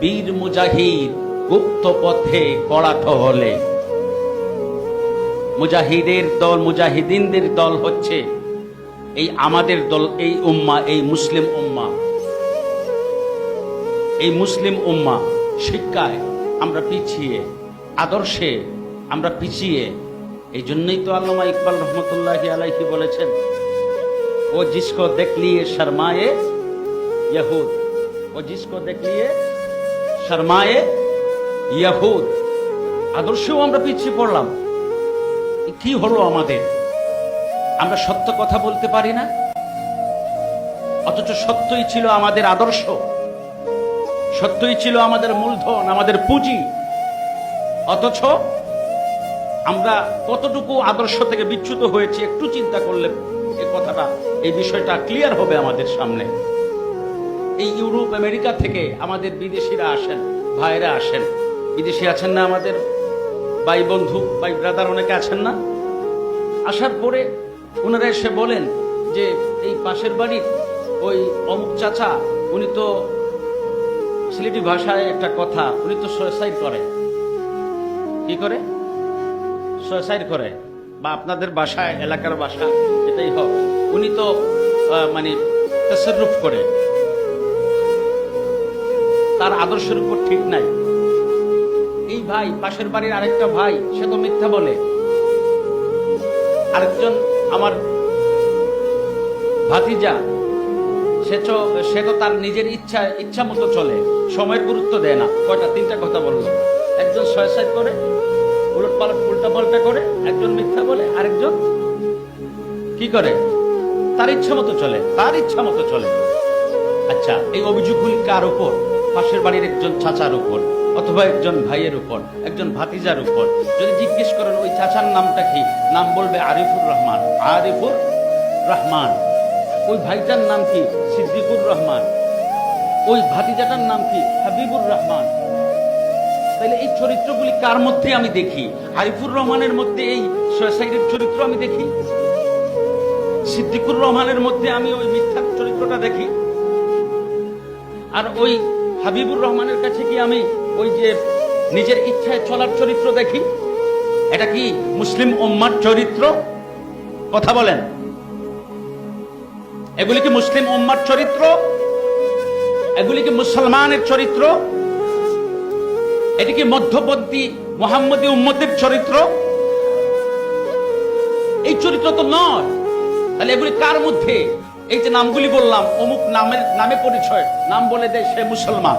বীর মুজাহিদ গুপ্ত পথে কড়া টহলে। মুজাহিদের দল, মুজাহিদিনদের দল হচ্ছে এই আমাদের দল, এই উম্মাহ, এই মুসলিম উম্মাহ। এই মুসলিম উম্মাহ শিক্ষায় আমরা পিছিয়ে, আদর্শে আমরা পিছিয়ে। এই জন্যই তো আল্লামা ইকবাল রহমতুল্লাহি আলাইহি বলেছেন, ও জিসকো দেখ লিয়ে শর্মায়ে ইহুদ, ও জিসকো দেখ লিয়ে শর্মায়ে ইহুদ। আদর্শেও আমরা পিছিয়ে পড়লাম। কি হলো আমাদের? আমরা সত্য কথা বলতে পারি না, অথচ সত্যই ছিল আমাদের আদর্শ, সত্যই ছিল আমাদের মূলধন, আমাদের পুঁজি। অথচ আমরা কতটুকু আদর্শ থেকে বিচ্যুত হয়েছি একটু চিন্তা করলে এই কথাটা, এই বিষয়টা ক্লিয়ার হবে আমাদের সামনে। এই ইউরোপ আমেরিকা থেকে আমাদের বিদেশিরা আসেন, ভাইরা আসেন, বিদেশি আছেন না আমাদের ভাই বন্ধু, ভাই ব্রাদার অনেকে আছেন না? আসার পরে ওনারা এসে বলেন যে এই পাশের বাড়ির ওই অমুক চাচা, উনি তো সিলেটি ভাষায় একটা কথা, উনি তো সুইসাইড করে। কি করে? সুইসাইড করে, বা আপনাদের বাসায়, এলাকার ভাষা এটাই হোক, উনি তো মানে তাসাররুফ করে, তার আদর্শের উপর ঠিক নাই। এই ভাই, পাশের বাড়ির আরেকটা ভাই, সে তো মিথ্যা বলে। আরেকজন আমার ভাতিজা, সে তো তার নিজের ইচ্ছা মতো চলে, সময়ের গুরুত্ব দেয় না। কয়টা? তিনটা কথা বললো। একজন সুইসাইড করে, উল্টা পাল্টা করে, একজন মিথ্যা বলে, আরেকজন কি করে? তার ইচ্ছা মতো চলে, তার ইচ্ছা মতো চলে। আচ্ছা, এই অভিযোগগুলি কার উপর? পাশের বাড়ির একজন চাচার উপর, অথবা একজন ভাইয়ের উপর, একজন ভাতিজার উপর। যদি জিজ্ঞেস করেন ওই চাচার নামটা কি, নাম বলবে আরিফুর রহমান। আরিফুর রহমান। ওই ভাইটার নাম কি? সিদ্দিকুর রহমান। ওই ভাতিজাটার নাম কি? হাবিবুর রহমান। তাহলে এই চরিত্রগুলি কার মধ্যে আমি দেখি? আরিফুর রহমানের মধ্যে এই সুইসাইডের চরিত্র আমি দেখি, সিদ্দিকুর রহমানের মধ্যে আমি ওই মিথ্যার চরিত্রটা দেখি, আর ওই হাবিবুর রহমানের কাছে কি আমি ওই যে নিজের ইচ্ছায় চলার চরিত্র দেখি? এটা কি মুসলিম উম্মার চরিত্র? কথা বলেন, এগুলি কি মুসলিম উম্মার চরিত্র? এগুলি কি মুসলমানের চরিত্র? এটি কি মধ্যপন্থী মুহাম্মদী উম্মতের চরিত্র? এই চরিত্র তো নয়। তাহলে এগুলি কার মধ্যে? এই যে নামগুলি বললাম, অমুক নামে পরিচয়, নাম বলে দেয় সে মুসলমান।